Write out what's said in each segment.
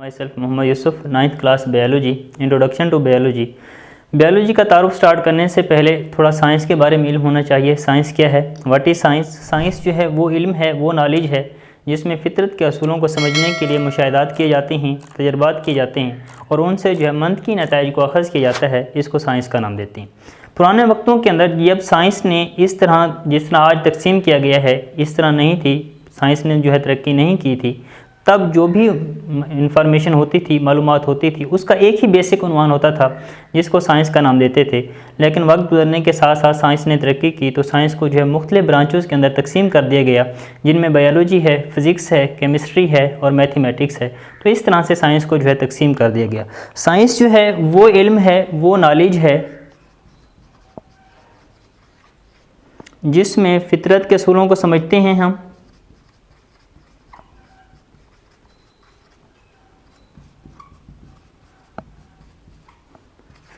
Myself Mohammad Yusuf 9th class biology introduction to biology का तारुफ start करने से पहले थोड़ा साइंस के बारे में इल्म होना चाहिए। साइंस क्या है, व्हाट इज़ साइंस। साइंस जो है वो इल्म है, वो नॉलेज है जिसमें फ़ितरत के असूलों को समझने के लिए मुशाहिदात किए जाते हैं, तजर्बात किए जाते हैं और उनसे जो है मंतकी नताइज को अखज़ किया जाता है। इसको साइंस का नाम देते हैं। पुराने वक्तों के अंदर जब साइंस ने इस तरह जिस तरह आज तकसीम किया गया है इस तरह नहीं थी, साइंस ने जो है तरक्की नहीं की थी, तब जो भी इंफॉर्मेशन होती थी, मालूमात होती थी, उसका एक ही बेसिक उन्वान होता था जिसको साइंस का नाम देते थे। लेकिन वक्त गुजरने के साथ साथ साइंस ने तरक्की की तो साइंस को जो है मुख्तलिफ ब्रांचों के अंदर तकसीम कर दिया गया, जिनमें बायोलॉजी है, फ़िज़िक्स है, केमिस्ट्री है और मैथमेटिक्स है। तो इस तरह से साइंस को जो है तकसीम कर दिया गया। साइंस जो है वो इल्म है, वो नॉलेज है जिसमें फ़ितरत के असूलों को समझते हैं हम,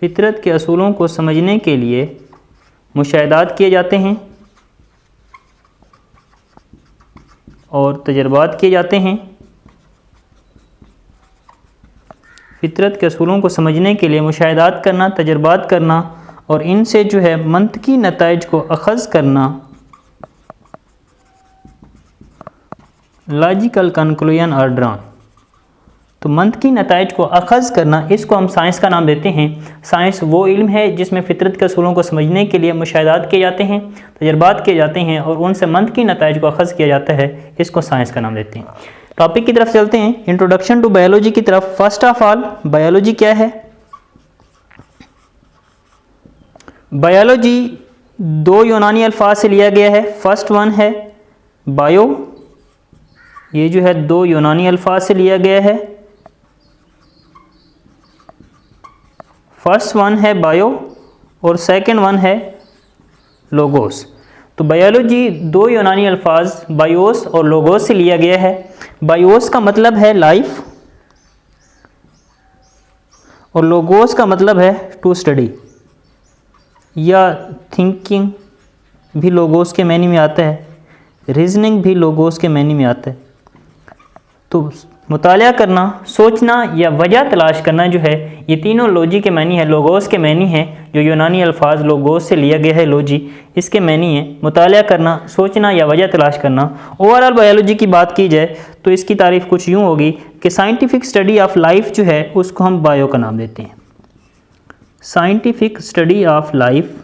फ़ितरत के असूलों को समझने के लिए मुशाहिदात किए जाते हैं और तजर्बात किए जाते हैं। फ़ितरत के असूलों को समझने के लिए मुशाहिदात करना, तजर्बात करना और इनसे जो है मंतकी नताइज को अखज़ करना, लॉजिकल कंक्लूजन और ड्रॉन। तो मंतकी नताइज को अखज़ करना, इसको हम साइंस का नाम देते हैं। साइंस वो इल्म है जिसमें फ़ितरत के असूलों को समझने के लिए मुशाहिदात किए जाते हैं, तजर्बात किए जाते हैं और उनसे मंतकी नताइज को अखज़ किया जाता है। इसको साइंस का नाम देते हैं। टॉपिक की तरफ चलते हैं, इंट्रोडक्शन टू बायोलॉजी की तरफ। फर्स्ट ऑफ ऑल, बायोलॉजी क्या है। बायोलॉजी दो यूनानी अल्फाज से लिया गया है। फर्स्ट वन है बायो, ये जो है दो यूनानी अल्फाज से लिया गया है। फर्स्ट वन है बायो और सेकंड वन है लोगोस। तो बायोलॉजी दो यूनानी अल्फाज बायोस और लोगोस से लिया गया है। बायोस का मतलब है लाइफ और लोगोस का मतलब है टू स्टडी या थिंकिंग भी लोगोस के मैनी में आता है, रीजनिंग भी लोगोस के मैनी में आता है। तो मुतालिया करना, सोचना या वजह तलाश करना जो है, ये तीनों लॉजी के मैनी है, लोगोस के मैनी है। जो यूनानी अल्फाज लोगोस से लिया गया है लॉजी, इसके मैनी है मुतालिया करना, सोचना या वजह तलाश करना। ओवरऑल बायोलॉजी की बात की जाए तो इसकी तारीफ़ कुछ यूँ होगी कि साइंटिफिक स्टडी ऑफ लाइफ जो है उसको हम बायो का नाम देते हैं। साइंटिफिक स्टडी ऑफ लाइफ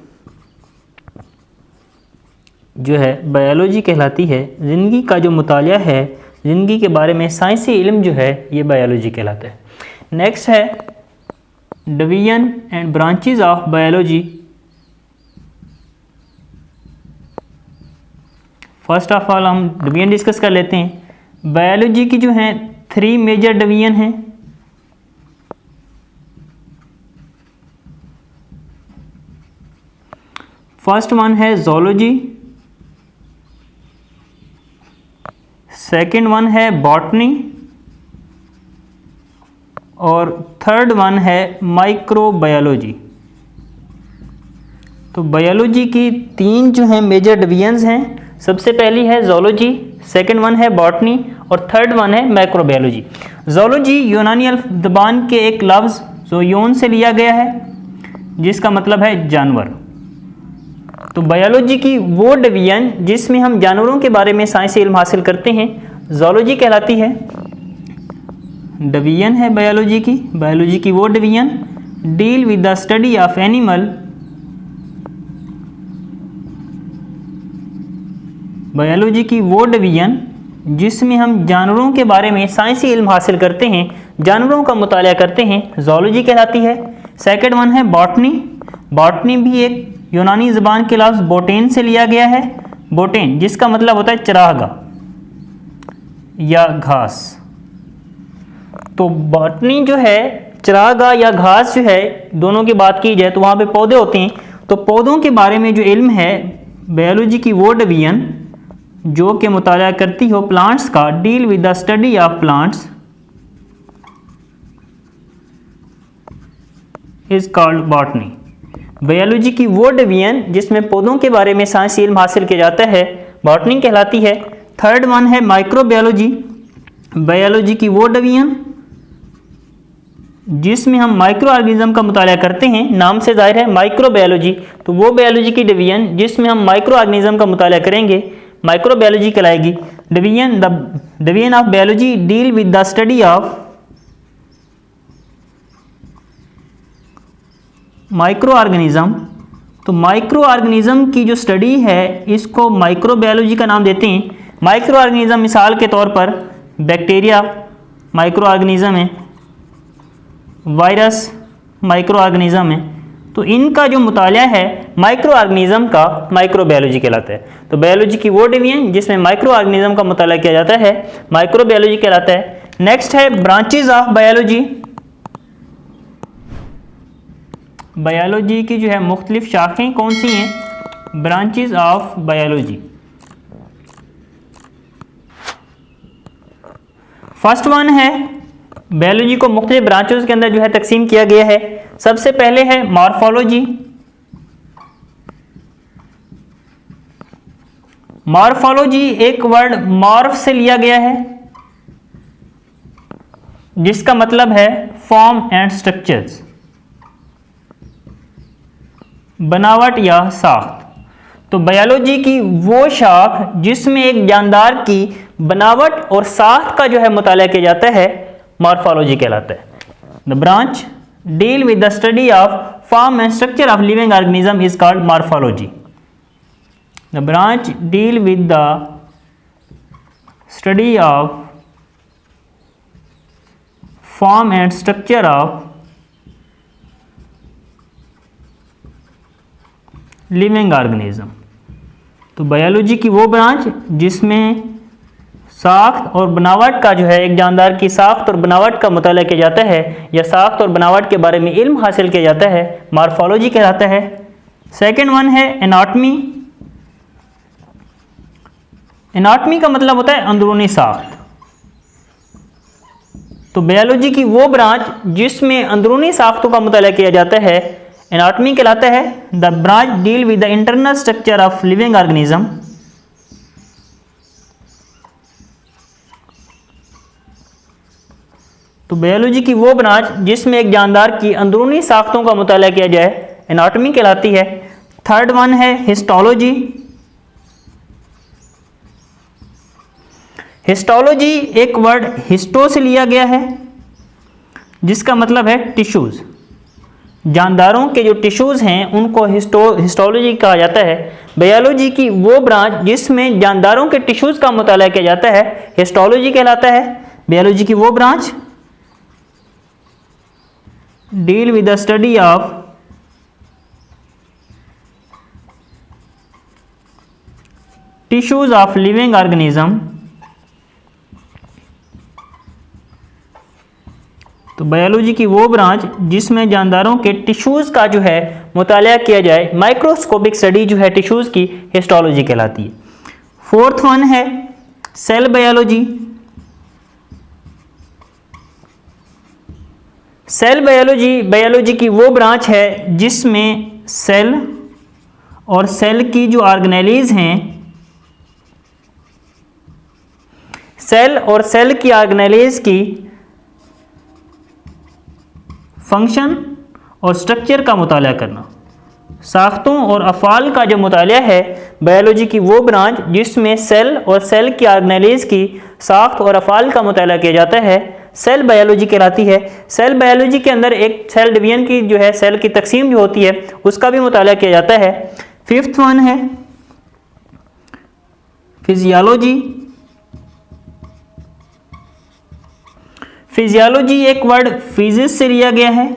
जो है बायोलॉजी कहलाती है। ज़िंदगी का जो मुतालिया है, ज़िंदगी के बारे में साइंसी इल्म जो है, ये बायोलॉजी कहलाता है। नेक्स्ट है division and branches of biology. First of all हम डिवीजन डिस्कस कर लेते हैं। बायोलॉजी की जो है 3 मेजर डिवीजन हैं। फर्स्ट वन है ज़ूलॉजी, सेकंड वन है बॉटनी और थर्ड वन है माइक्रोबायोलॉजी। तो बायोलॉजी की 3 जो हैं मेजर डिवीजन्स हैं। सबसे पहली है ज़ूलॉजी, सेकंड वन है बॉटनी और थर्ड वन है माइक्रोबायोलॉजी। ज़ूलॉजी यूनानी ज़बान के एक लफ्ज़ ज़ूयोन से लिया गया है जिसका मतलब है जानवर। तो बायोलॉजी की वो डिवीजन जिसमें हम जानवरों के बारे में साइंसी इल्म हासिल करते हैं, ज़ूलॉजी कहलाती है। डिवीजन है बायोलॉजी की वो division deal with the study of animal. Biology की वो डिवीजन जिसमें हम जानवरों के बारे में साइंसी इल्म हासिल करते हैं, जानवरों का मुतालिया करते हैं, ज़ूलॉजी कहलाती है। सेकंड वन है बॉटनी। बॉटनी भी एक यूनानी ज़बान के लफ्ज़ बोटेन से लिया गया है। बोटेन जिसका मतलब होता है चरागाह या घास। तो बॉटनी जो है चरागाह या घास जो है, दोनों की बात की जाए तो वहाँ पे पौधे होते हैं। तो पौधों के बारे में जो इल्म है, बायोलॉजी की वो डिवीजन जो कि मुतालिया करती हो प्लांट्स का, deal with the study of plants is called botany. Biology की वो डिवीजन जिसमें पौधों के बारे में साइंसी इल्म हासिल किया जाता है, बॉटनी कहलाती है। थर्ड वन है माइक्रोबायोलॉजी। बायोलॉजी की वो डिवीजन जिसमें हम माइक्रो ऑर्गेनिज्म का मुताला करते हैं, नाम से जाहिर है माइक्रो बायोलॉजी, तो वो बायोलॉजी की डिवीजन जिसमें हम माइक्रो ऑर्गेनिज्म का मुताला करेंगे माइक्रो बायोलॉजी कहलाएगी। Division of biology deal with the study of microorganism. तो माइक्रो ऑर्गेनिज्म की जो स्टडी है इसको माइक्रो बायोलॉजी का नाम देते हैं। माइक्रो ऑर्गेनिज्म मिसाल के तौर पर बैक्टीरिया माइक्रो ऑर्गेनिज्म है, वायरस माइक्रो ऑर्गेनिज्म है, तो इनका जो मुताला है माइक्रो ऑर्गेनिज्म का माइक्रो बायोलॉजी कहलाता है। तो बायोलॉजी की वो डिवीजन जिसमें माइक्रो ऑर्गेनिज्म का मुताला किया जाता है माइक्रो बायोलॉजी कहलाता है। नेक्स्ट है ब्रांचेज ऑफ बायोलॉजी। बायोलॉजी की जो है मुख्तलिफ शाखें कौन सी हैं? Branches of biology. First one है, बायोलॉजी को मुख्तलिफ ब्रांचेस के अंदर जो है तकसीम किया गया है। सबसे पहले है मॉर्फोलॉजी। मॉर्फोलॉजी एक वर्ड मॉर्फ से लिया गया है जिसका मतलब है फॉर्म एंड स्ट्रक्चर्स, बनावट या साख्त। तो बायोलॉजी की वो शाख जिसमें एक जानदार की बनावट और साख्त का जो है मुताला किया जाता है मॉर्फोलॉजी कहलाता है। The branch deal with the study of form and structure of living organism is called morphology. The branch deal with the study of form and structure of living organism. तो बायोलॉजी की वो branch जिसमें साख्त और बनावट का जो है एक जानदार की साख्त और बनावट का मुताला किया जाता है या साख्त और बनावट के बारे में इल्म हासिल किया जाता है मॉर्फोलॉजी कहलाता है। सेकंड वन है एनाटमी। एनाटमी का मतलब होता है अंदरूनी साख्त। तो बायोलॉजी की वो ब्रांच जिसमें अंदरूनी साख्तों का मुताला किया जाता है एनाटमी कहलाता है। The branch deal with the internal structure of living organism. तो बायोलॉजी की वो ब्रांच जिसमें एक जानदार की अंदरूनी साख्तों का मुताला किया जाए एनाटमी कहलाती है। थर्ड वन है हिस्टोलॉजी। हिस्टोलॉजी एक वर्ड हिस्टो से लिया गया है जिसका मतलब है टिश्यूज। जानदारों के जो टिश्यूज हैं उनको हिस्टोलॉजी कहा जाता है। बायोलॉजी की वो ब्रांच जिसमें जानदारों के टिश्यूज का मुताला किया जाता है हिस्टोलॉजी कहलाता है। बायोलॉजी की वो branch deal with the study of tissues of living organism. तो बायोलॉजी की वो ब्रांच जिसमें जानदारों के टिश्यूज का जो है मुताला किया जाए माइक्रोस्कोपिक स्टडी जो है टिश्यूज की हिस्टोलॉजी कहलाती है। फोर्थ वन है cell biology. Cell biology biology की वो ब्रांच है जिसमें सेल और सेल की जो ऑर्गेनेलीज हैं, सेल और सेल की ऑर्गेनेलीज की फंक्शन और स्ट्रक्चर का मुताला करना, साख्तों और अफ़ाल का जो मुताला है बायोलॉजी की वो ब्रांच जिसमें सेल और सेल की ऑर्गेनेलीज की साख्त और अफ़ाल का मुताला किया जाता है सेल बायोलॉजी कहलाती है। सेल बायोलॉजी के अंदर एक सेल डिवीजन की जो है सेल की तकसीम जो होती है उसका भी मुताला किया जाता है। फिफ्थ वन है फिजियोलॉजी। फिजियोलॉजी एक वर्ड फिजिक्स से लिया गया है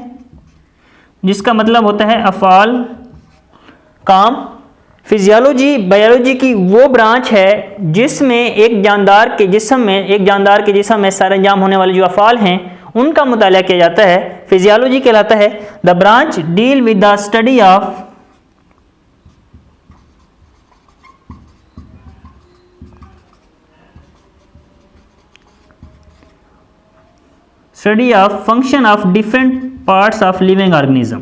जिसका मतलब होता है अफ़ाल, काम। फिजियोलॉजी बायोलॉजी की वो ब्रांच है जिसमें एक जानदार के जिस्म में सर अंजाम होने वाले जो अफ़ाल हैं उनका मुताला किया जाता है फिजियोलॉजी कहलाता है। The branch deal with the study of function of different parts of living organism।